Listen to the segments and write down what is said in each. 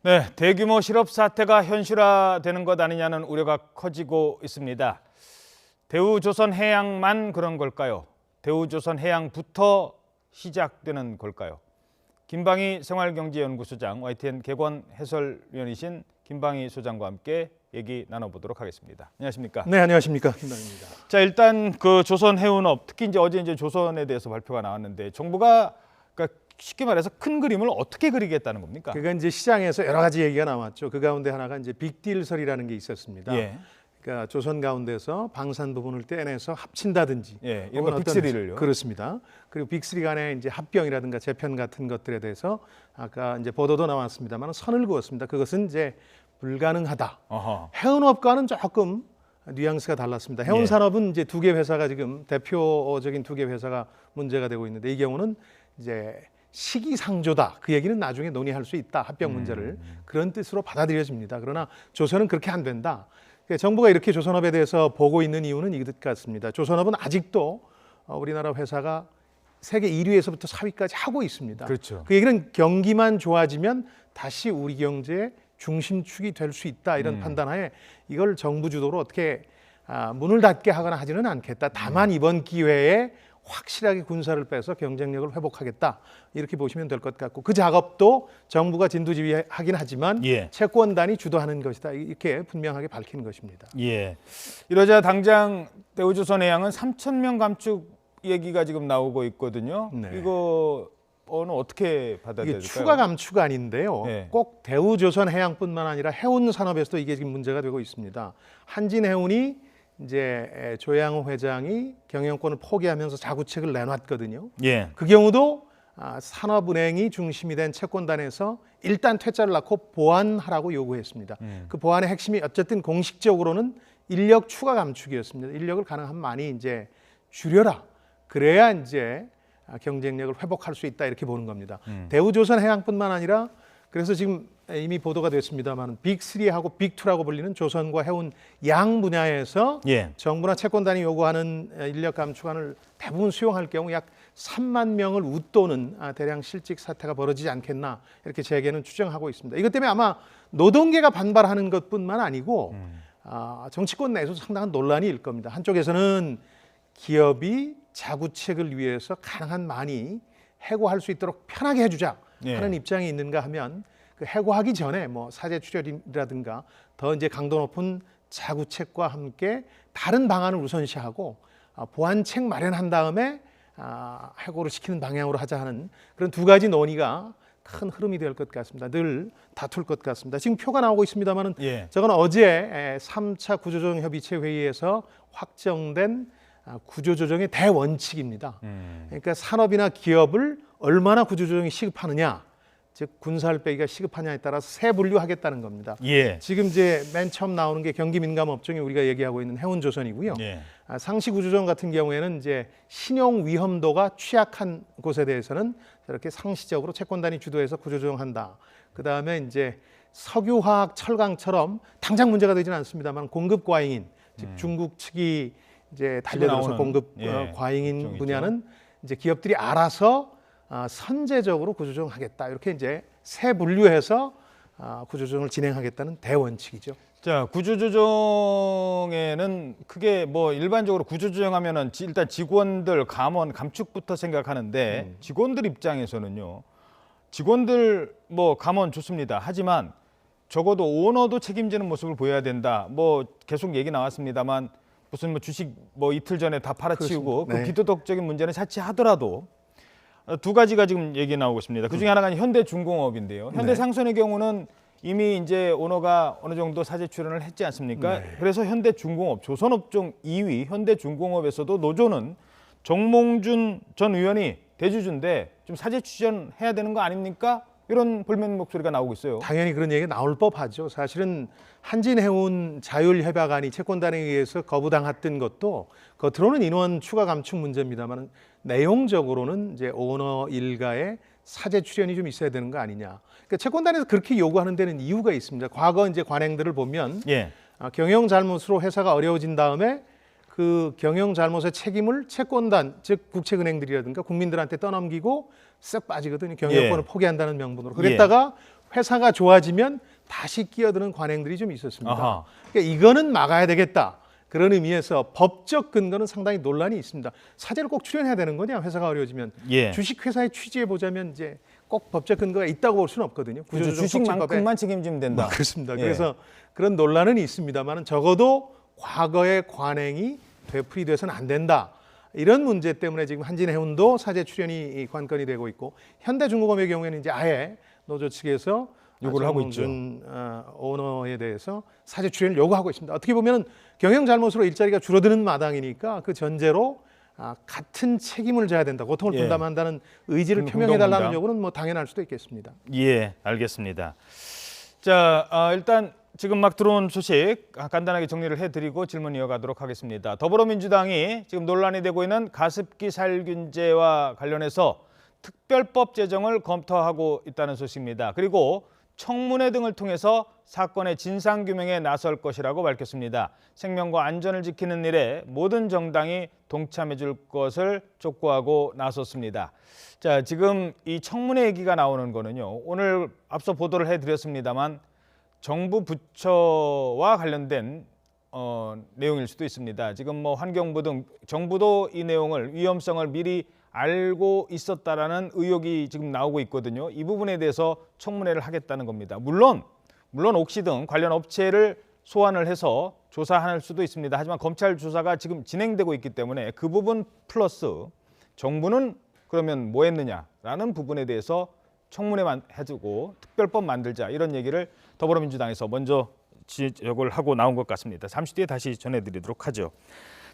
네, 대규모 실업 사태가 현실화되는 것 아니냐는 우려가 커지고 있습니다. 대우조선해양만 그런 걸까요? 대우조선해양부터 시작되는 걸까요? 김방희 생활경제연구소장, YTN 객원 해설위원이신 김방희 소장과 함께 얘기 나눠보도록 하겠습니다. 안녕하십니까? 네, 안녕하십니까? 김방희입니다. 자, 일단 그 조선해운업, 특히 어제 조선에 대해서 발표가 나왔는데 정부가 그러니까 쉽게 말해서 큰 그림을 어떻게 그리겠다는 겁니까? 그러니까 이제 시장에서 여러 가지 얘기가 나왔죠. 그 가운데 하나가 이제 빅딜설이라는 게 있었습니다. 예. 그러니까 조선 가운데서 방산 부분을 떼내서 합친다든지, 예, 이런 거 빅3를요. 그렇습니다. 그리고 빅3 간의 이제 합병이라든가 재편 같은 것들에 대해서 아까 이제 보도도 나왔습니다만 선을 그었습니다. 그것은 이제 불가능하다. 어허. 해운업과는 조금 뉘앙스가 달랐습니다. 해운산업은 이제 두 개 회사가 지금 대표적인 두 개 회사가 문제가 되고 있는데 이 경우는 이제 시기상조다. 그 얘기는 나중에 논의할 수 있다. 합병 문제를. 그런 뜻으로 받아들여집니다. 그러나 조선은 그렇게 안 된다. 정부가 이렇게 조선업에 대해서 보고 있는 이유는 이것 같습니다. 조선업은 아직도 우리나라 회사가 세계 1위에서부터 4위까지 하고 있습니다. 그렇죠. 그 얘기는 경기만 좋아지면 다시 우리 경제의 중심축이 될 수 있다. 이런 판단하에 이걸 정부 주도로 어떻게 문을 닫게 하거나 하지는 않겠다. 다만 이번 기회에 확실하게 군사를 빼서 경쟁력을 회복하겠다. 이렇게 보시면 될 것 같고 그 작업도 정부가 진두지휘하긴 하지만 예. 채권단이 주도하는 것이다. 이렇게 분명하게 밝히는 것입니다. 예. 이러자 당장 대우조선해양은 3,000명 감축 얘기가 지금 나오고 있거든요. 네. 이거는 어떻게 받아들여야 이게 될까요? 추가 감축 아닌데요. 네. 꼭 대우조선해양뿐만 아니라 해운 산업에서도 이게 지금 문제가 되고 있습니다. 한진해운이 이제 조양호 회장이 경영권을 포기하면서 자구책을 내놨거든요. 예. 그 경우도 산업은행이 중심이 된 채권단에서 일단 퇴짜를 낳고 보완하라고 요구했습니다. 그 보완의 핵심이 어쨌든 공식적으로는 인력 추가 감축이었습니다. 인력을 가능한 많이 이제 줄여라. 그래야 이제 경쟁력을 회복할 수 있다 이렇게 보는 겁니다. 대우조선해양뿐만 아니라 그래서 지금 이미 보도가 됐습니다만 빅3하고 빅2라고 불리는 조선과 해운 양 분야에서 예. 정부나 채권단이 요구하는 인력 감축안을 대부분 수용할 경우 약 3만 명을 웃도는 대량 실직 사태가 벌어지지 않겠나 이렇게 재계는 추정하고 있습니다. 이것 때문에 아마 노동계가 반발하는 것뿐만 아니고 정치권 내에서 상당한 논란이 일 겁니다. 한쪽에서는 기업이 자구책을 위해서 가능한 많이 해고할 수 있도록 편하게 해주자 하는 입장이 있는가 하면 그 해고하기 전에 뭐 사제 출혈이라든가 더 이제 강도 높은 자구책과 함께 다른 방안을 우선시하고 보완책 마련한 다음에 해고를 시키는 방향으로 하자 하는 그런 두 가지 논의가 큰 흐름이 될 것 같습니다. 늘 다툴 것 같습니다. 지금 표가 나오고 있습니다만은 저건 어제 3차 구조조정 협의체 회의에서 확정된 구조조정의 대원칙입니다. 그러니까 산업이나 기업을 얼마나 구조조정이 시급하느냐, 즉 군사를 빼기가 시급하냐에 따라서 세 분류하겠다는 겁니다. 예. 지금 이제 맨 처음 나오는 게 경기 민감 업종이 우리가 얘기하고 있는 해운조선이고요. 예. 상시 구조조정 같은 경우에는 이제 신용 위험도가 취약한 곳에 대해서는 이렇게 상시적으로 채권단이 주도해서 구조조정한다. 그 다음에 이제 석유화학, 철강처럼 당장 문제가 되지는 않습니다만 공급 과잉인, 즉 중국 측이 이제 달려들어서 공급 과잉인 분야는 이제 기업들이 알아서 선제적으로 구조조정하겠다. 이렇게 이제 세 분류해서 구조조정을 진행하겠다는 대원칙이죠. 자, 구조조정에는 크게 뭐 일반적으로 구조조정하면은 일단 직원들 감원 감축부터 생각하는데 직원들 입장에서는요. 직원들 뭐 감원 좋습니다. 하지만 적어도 오너도 책임지는 모습을 보여야 된다. 뭐 계속 얘기 나왔습니다만 무슨 뭐 주식 뭐 이틀 전에 다 팔아치우고 그 비도덕적인 문제는 차치하더라도 두 가지가 지금 얘기 나오고 있습니다. 그 중에 하나가 현대중공업인데요. 현대상선의 경우는 이미 이제 오너가 어느 정도 사제 출연을 했지 않습니까? 그래서 현대중공업, 조선업종 2위 현대중공업에서도 노조는 정몽준 전 의원이 대주주인데 좀 사제 출연해야 되는 거 아닙니까? 이런 불면 목소리가 나오고 있어요. 당연히 그런 얘기가 나올 법하죠. 사실은 한진해운 자율협약안이 채권단에 의해서 거부당했던 것도 겉으로는 인원 추가 감축 문제입니다만 내용적으로는 이제 오너 일가의 사제 출연이 좀 있어야 되는 거 아니냐. 그러니까 채권단에서 그렇게 요구하는 데는 이유가 있습니다. 과거 이제 관행들을 보면 경영 잘못으로 회사가 어려워진 다음에 그 경영 잘못의 책임을 채권단, 즉 국책은행들이라든가 국민들한테 떠넘기고 쓱 빠지거든요. 경영권을 포기한다는 명분으로. 그랬다가 회사가 좋아지면 다시 끼어드는 관행들이 좀 있었습니다. 아하. 그러니까 이거는 막아야 되겠다. 그런 의미에서 법적 근거는 상당히 논란이 있습니다. 사제를 꼭 출연해야 되는 거냐? 회사가 어려워지면 예. 주식회사의 취지에 보자면 이제 꼭 법적 근거가 있다고 볼 수는 없거든요. 구조조정 촉진법에. 주식만큼만 책임지면 된다. 그렇습니다. 예. 그래서 그런 논란은 있습니다만 적어도 과거의 관행이 되풀이돼서는 안 된다. 이런 문제 때문에 지금 한진해운도 사제 출연이 관건이 되고 있고 현대중공업의 경우에는 이제 아예 노조 측에서 요구를 하고 있죠. 오너에 대해서 사제 출연을 요구하고 있습니다. 어떻게 보면 경영 잘못으로 일자리가 줄어드는 마당이니까 그 전제로 같은 책임을 져야 된다, 고통을 예. 분담한다는 의지를 표명해달라는 요구는 뭐 당연할 수도 있겠습니다. 예, 알겠습니다. 자, 일단 지금 막 들어온 소식 간단하게 정리를 해드리고 질문 이어가도록 하겠습니다. 더불어민주당이 지금 논란이 되고 있는 가습기 살균제와 관련해서 특별법 제정을 검토하고 있다는 소식입니다. 그리고 청문회 등을 통해서 사건의 진상규명에 나설 것이라고 밝혔습니다. 생명과 안전을 지키는 일에 모든 정당이 동참해 줄 것을 촉구하고 나섰습니다. 자, 지금 이 청문회 얘기가 나오는 거는요. 오늘 앞서 보도를 해드렸습니다만 정부 부처와 관련된 내용일 수도 있습니다. 지금 뭐 환경부 등 정부도 이 내용을 위험성을 미리 알고 있었다라는 의혹이 지금 나오고 있거든요. 이 부분에 대해서 청문회를 하겠다는 겁니다. 물론 옥시 등 관련 업체를 소환을 해서 조사할 수도 있습니다. 하지만 검찰 조사가 지금 진행되고 있기 때문에 그 부분 플러스 정부는 그러면 뭐 했느냐라는 부분에 대해서 청문회만 해두고 특별법 만들자 이런 얘기를 더불어민주당에서 먼저 지적을 하고 나온 것 같습니다. 잠시 뒤에 다시 전해드리도록 하죠.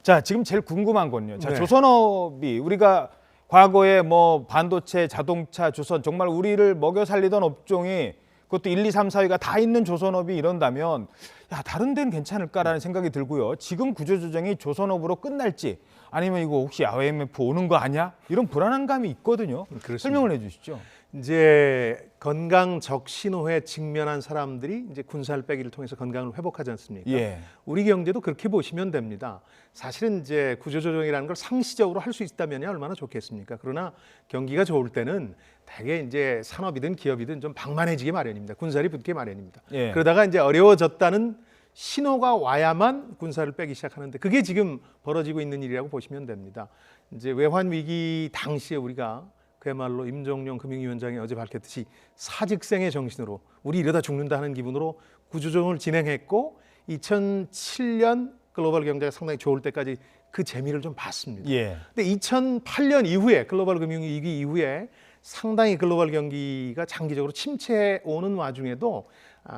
자, 지금 제일 궁금한 건요. 자, 네. 조선업이 우리가 과거에 뭐 반도체, 자동차, 조선 정말 우리를 먹여 살리던 업종이 그것도 1, 2, 3, 4위가 다 있는 조선업이 이런다면 야, 다른 데는 괜찮을까라는 생각이 들고요. 지금 구조조정이 조선업으로 끝날지 아니면 이거 혹시 IMF 오는 거 아니야? 이런 불안한 감이 있거든요. 그렇습니다. 설명을 해 주시죠. 이제 건강 적신호에 직면한 사람들이 이제 군살 빼기를 통해서 건강을 회복하지 않습니까? 예. 우리 경제도 그렇게 보시면 됩니다. 사실은 이제 구조조정이라는 걸 상시적으로 할 수 있다면 얼마나 좋겠습니까? 그러나 경기가 좋을 때는 대개 이제 산업이든 기업이든 좀 방만해지게 마련입니다. 군살이 붙게 마련입니다. 예. 그러다가 이제 어려워졌다는 신호가 와야만 군살을 빼기 시작하는데 그게 지금 벌어지고 있는 일이라고 보시면 됩니다. 이제 외환 위기 당시에 우리가 그야말로 임종용 금융위원장이 어제 밝혔듯이 사직생의 정신으로 우리 이러다 죽는다 하는 기분으로 구조조정을 진행했고 2007년 글로벌 경제가 상당히 좋을 때까지 그 재미를 좀 봤습니다. 예. 근데 2008년 이후에 글로벌 금융위기 이후에 상당히 글로벌 경기가 장기적으로 침체해 오는 와중에도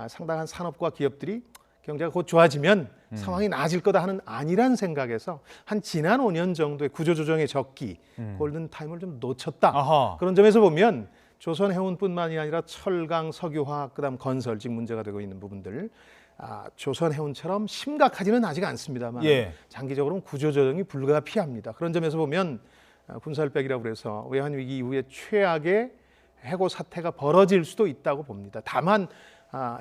상당한 산업과 기업들이 경제가 곧 좋아지면 상황이 나아질 거다 하는 안일한 생각에서 한 지난 5년 정도의 구조조정의 적기, 골든타임을 좀 놓쳤다. 아하. 그런 점에서 보면 조선해운뿐만이 아니라 철강, 석유화학, 그다음 건설 지금 문제가 되고 있는 부분들 조선해운처럼 심각하지는 아직 않습니다만 예. 장기적으로는 구조조정이 불가피합니다. 그런 점에서 보면 군살빼기라고 해서 외환위기 이후에 최악의 해고 사태가 벌어질 수도 있다고 봅니다. 다만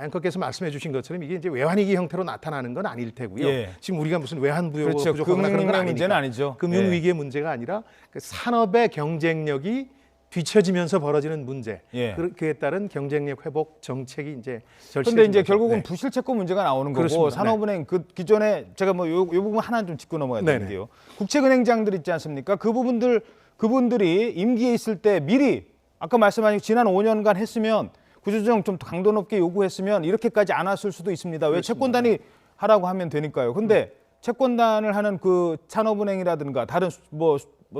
앵커께서 말씀해 주신 것처럼 이게 이제 외환위기 형태로 나타나는 건 아닐 테고요. 예. 지금 우리가 무슨 외환부여가 그렇죠. 부족하거나 그런 건 금융 아니니까. 문제는 아니죠. 금융위기의 문제가 아니라 그 산업의 경쟁력이 뒤처지면서 벌어지는 문제. 예. 그에 따른 경쟁력 회복 정책이 이제 그런데 이제 거죠. 결국은 네. 부실채권 문제가 나오는 거고 그렇습니다. 산업은행 그 기존에 제가 뭐 요 부분 하나 좀 짚고 넘어가야 네네. 되는데요. 국책은행장들 있지 않습니까? 그분들이 임기에 있을 때 미리 아까 말씀하신 지난 5년간 했으면 구조조정 좀 강도 높게 요구했으면 이렇게까지 안 왔을 수도 있습니다. 왜 그렇습니다. 채권단이 하라고 하면 되니까요. 근데 채권단을 하는 그 산업은행이라든가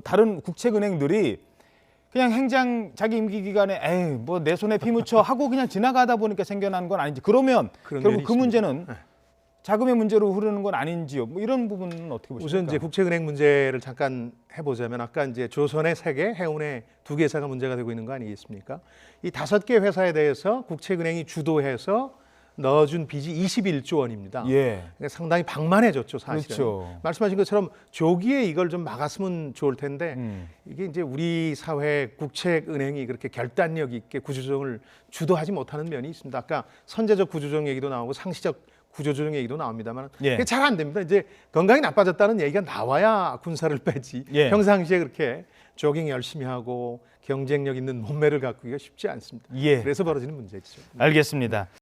다른 국책은행들이 그냥 행장 자기 임기 기간에 에이 뭐 내 손에 피 묻혀 하고 그냥 지나가다 보니까 생겨난 건 아닌지 그러면 그런 결국 면이 그 있습니다. 문제는 자금의 문제로 흐르는 건 아닌지요? 뭐 이런 부분은 어떻게 보십니까? 우선 이제 국책은행 문제를 잠깐 해보자면 아까 이제 조선의 3개, 해운의 2개 회사가 문제가 되고 있는 거 아니겠습니까? 이 5개 회사에 대해서 국책은행이 주도해서 넣어준 빚이 21조 원입니다. 예. 그러니까 상당히 방만해졌죠, 사실은. 그렇죠. 말씀하신 것처럼 조기에 이걸 좀 막았으면 좋을 텐데 이게 이제 우리 사회 국책은행이 그렇게 결단력 있게 구조조정을 주도하지 못하는 면이 있습니다. 아까 선제적 구조조정 얘기도 나오고 상시적 구조조정 얘기도 나옵니다만 예. 그게 잘 안 됩니다. 이제 건강이 나빠졌다는 얘기가 나와야 군사를 빼지 예. 평상시에 그렇게 조깅 열심히 하고 경쟁력 있는 몸매를 갖기가 쉽지 않습니다. 예. 그래서 벌어지는 문제죠. 알겠습니다.